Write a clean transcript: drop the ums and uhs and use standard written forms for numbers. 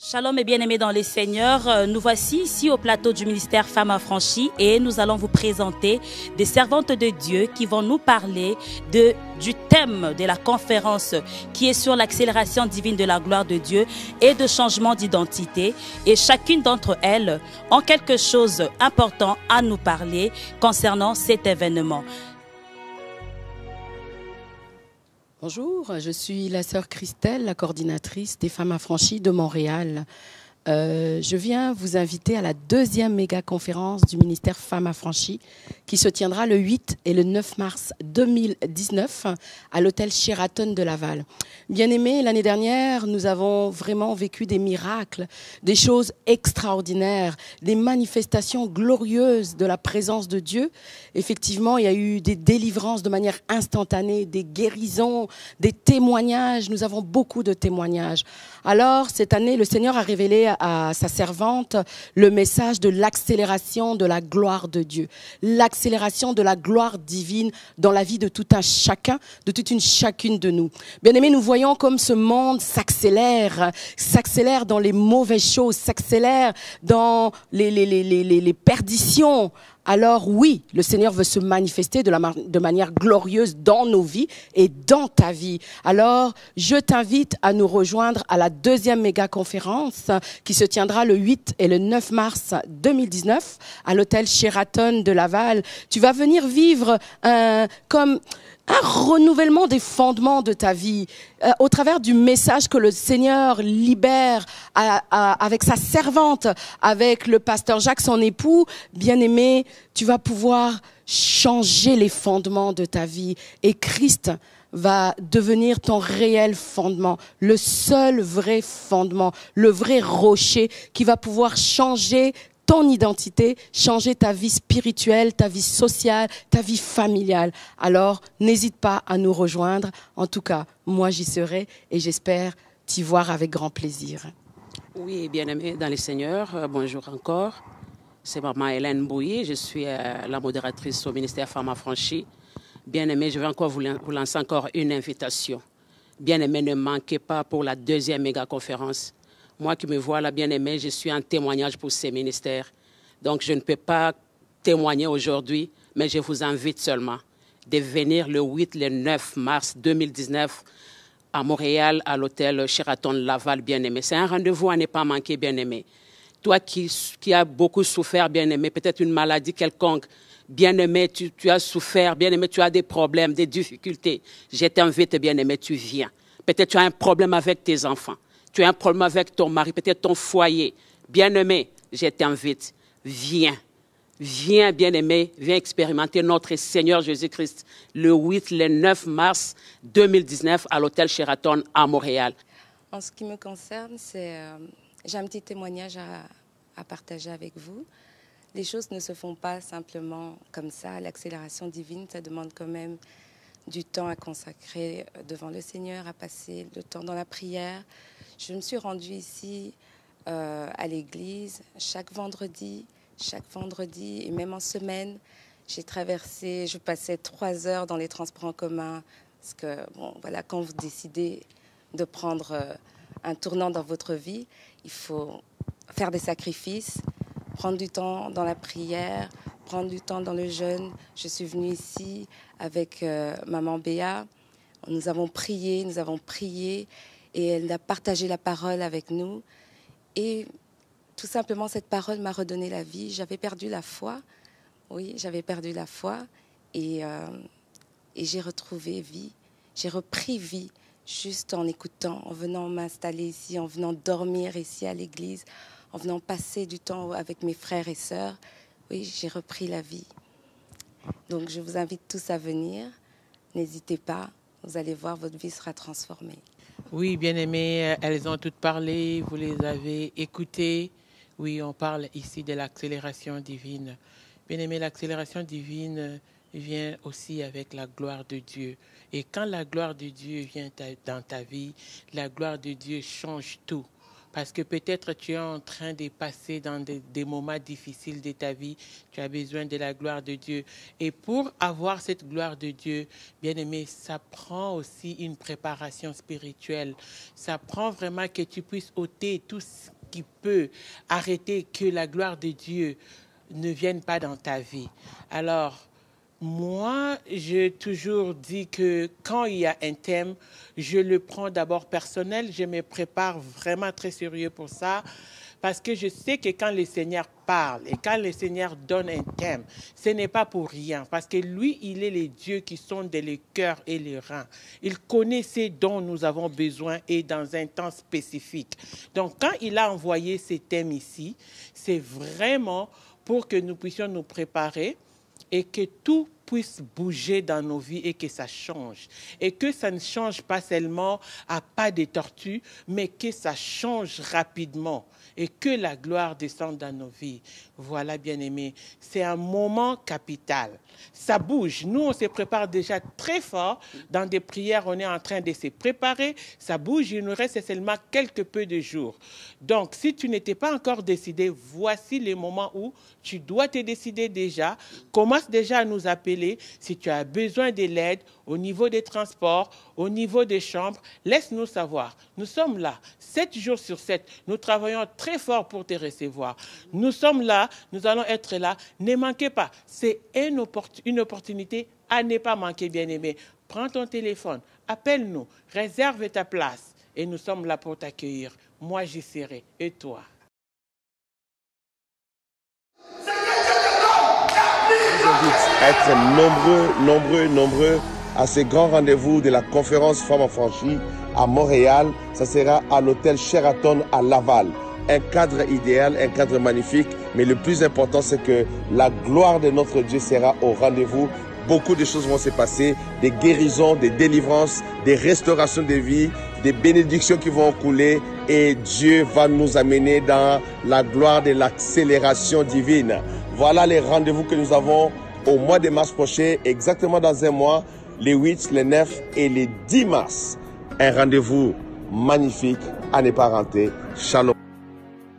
Shalom et bien-aimés dans les Seigneurs, nous voici ici au plateau du ministère Femmes Affranchies et nous allons vous présenter des servantes de Dieu qui vont nous parler du thème de la conférence qui est sur l'accélération divine de la gloire de Dieu et de changement d'identité. Et chacune d'entre elles ont quelque chose d'important à nous parler concernant cet événement. Bonjour, je suis la sœur Christelle, la coordinatrice des Femmes Affranchies de Montréal. Je viens vous inviter à la deuxième méga-conférence du ministère Femmes Affranchies qui se tiendra le 8 et le 9 mars 2019 à l'hôtel Sheraton de Laval. Bien-aimés, l'année dernière, nous avons vraiment vécu des miracles, des choses extraordinaires, des manifestations glorieuses de la présence de Dieu. Effectivement, il y a eu des délivrances de manière instantanée, des guérisons, des témoignages. Nous avons beaucoup de témoignages. Alors, cette année, le Seigneur a révélé à sa servante le message de l'accélération de la gloire de Dieu, l'accélération de la gloire divine dans la vie de tout un chacun, de toute une chacune de nous. Bien-aimés, nous voyons comme ce monde s'accélère dans les mauvaises choses, s'accélère dans les perditions. Alors oui, le Seigneur veut se manifester de manière glorieuse dans nos vies et dans ta vie. Alors, je t'invite à nous rejoindre à la deuxième méga-conférence qui se tiendra le 8 et le 9 mars 2019 à l'hôtel Sheraton de Laval. Tu vas venir vivre comme un renouvellement des fondements de ta vie au travers du message que le Seigneur libère avec sa servante, avec le pasteur Jacques, son époux. Bien-aimé, tu vas pouvoir changer les fondements de ta vie et Christ va devenir ton réel fondement, le seul vrai fondement, le vrai rocher qui va pouvoir changer ton identité, changer ta vie spirituelle, ta vie sociale, ta vie familiale. Alors, n'hésite pas à nous rejoindre. En tout cas, moi, j'y serai et j'espère t'y voir avec grand plaisir. Oui, bien-aimés dans les Seigneurs, bonjour encore. C'est maman Hélène Bouilly, je suis la modératrice au ministère Femmes Affranchies. Bien-aimés, je vais encore vous lancer encore une invitation. Bien-aimés, ne manquez pas pour la deuxième méga-conférence. Moi qui me vois là, bien-aimé, je suis un témoignage pour ces ministères. Donc, je ne peux pas témoigner aujourd'hui, mais je vous invite seulement de venir le 8, le 9 mars 2019 à Montréal, à l'hôtel Sheraton Laval, bien-aimé. C'est un rendez-vous à ne pas manquer, bien-aimé. Toi qui as beaucoup souffert, bien-aimé, peut-être une maladie quelconque, bien-aimé, tu as souffert, bien-aimé, tu as des problèmes, des difficultés. Je t'invite, bien-aimé, tu viens. Peut-être tu as un problème avec tes enfants. Tu as un problème avec ton mari, peut-être ton foyer. Bien-aimé, je t'invite, viens. Viens, bien-aimé, viens expérimenter notre Seigneur Jésus-Christ le 8, le 9 mars 2019 à l'hôtel Sheraton à Montréal. En ce qui me concerne, j'ai un petit témoignage à partager avec vous. Les choses ne se font pas simplement comme ça. L'accélération divine, ça demande quand même du temps à consacrer devant le Seigneur, à passer le temps dans la prière. Je me suis rendue ici à l'église chaque vendredi et même en semaine. Je passais 3 heures dans les transports en commun parce que, bon, voilà, quand vous décidez de prendre un tournant dans votre vie, il faut faire des sacrifices, prendre du temps dans la prière, prendre du temps dans le jeûne. Je suis venue ici avec maman Béa. Nous avons prié et elle a partagé la parole avec nous. Et tout simplement, cette parole m'a redonné la vie. J'avais perdu la foi. Oui, j'avais perdu la foi. Et j'ai retrouvé vie. J'ai repris vie juste en écoutant, en venant m'installer ici, en venant dormir ici à l'église, en venant passer du temps avec mes frères et sœurs. Oui, j'ai repris la vie. Donc, je vous invite tous à venir. N'hésitez pas. Vous allez voir, votre vie sera transformée. Oui, bien-aimées, elles ont toutes parlé, vous les avez écoutées. Oui, on parle ici de l'accélération divine. Bien-aimé, l'accélération divine vient aussi avec la gloire de Dieu. Et quand la gloire de Dieu vient dans ta vie, la gloire de Dieu change tout. parce que peut-être tu es en train de passer dans des moments difficiles de ta vie. Tu as besoin de la gloire de Dieu. Et pour avoir cette gloire de Dieu, bien-aimé, ça prend aussi une préparation spirituelle. Ça prend vraiment que tu puisses ôter tout ce qui peut arrêter que la gloire de Dieu ne vienne pas dans ta vie. Alors, moi, j'ai toujours dit que quand il y a un thème, je le prends d'abord personnel. Je me prépare vraiment très sérieux pour ça. Parce que je sais que quand le Seigneur parle et quand le Seigneur donne un thème, ce n'est pas pour rien. Parce que lui, il est les dieux qui sont dans les cœurs et les reins. Il connaît ce dont nous avons besoin et dans un temps spécifique. Donc, quand il a envoyé ces thèmes ici, c'est vraiment pour que nous puissions nous préparer et que tout puisse bouger dans nos vies et que ça change. Et que ça ne change pas seulement à pas de tortue, mais que ça change rapidement et que la gloire descende dans nos vies. Voilà, bien-aimés, c'est un moment capital. Ça bouge. Nous, on se prépare déjà très fort. Dans des prières, on est en train de se préparer. Ça bouge. Il nous reste seulement quelques peu de jours. Donc, si tu n'étais pas encore décidé, voici les moments où tu dois te décider déjà. Commence déjà à nous appeler si tu as besoin de l'aide au niveau des transports, au niveau des chambres. Laisse-nous savoir. Nous sommes là, 7 jours sur 7. Nous travaillons très fort pour te recevoir. Nous sommes là, nous allons être là. Ne manquez pas. C'est une opportunité à ne pas manquer, bien-aimé. Prends ton téléphone, appelle-nous, réserve ta place et nous sommes là pour t'accueillir. Moi, j'y serai. Et toi? Je vous invite à être nombreux à ce grand rendez-vous de la conférence Femmes Affranchies à Montréal. Ça sera à l'hôtel Sheraton à Laval. Un cadre idéal, un cadre magnifique, mais le plus important, c'est que la gloire de notre Dieu sera au rendez-vous. Beaucoup de choses vont se passer, des guérisons, des délivrances, des restaurations de vie, des bénédictions qui vont couler et Dieu va nous amener dans la gloire de l'accélération divine. Voilà les rendez-vous que nous avons au mois de mars prochain, exactement dans un mois, les 8, les 9 et les 10 mars. Un rendez-vous magnifique à ne pas rater. Shalom.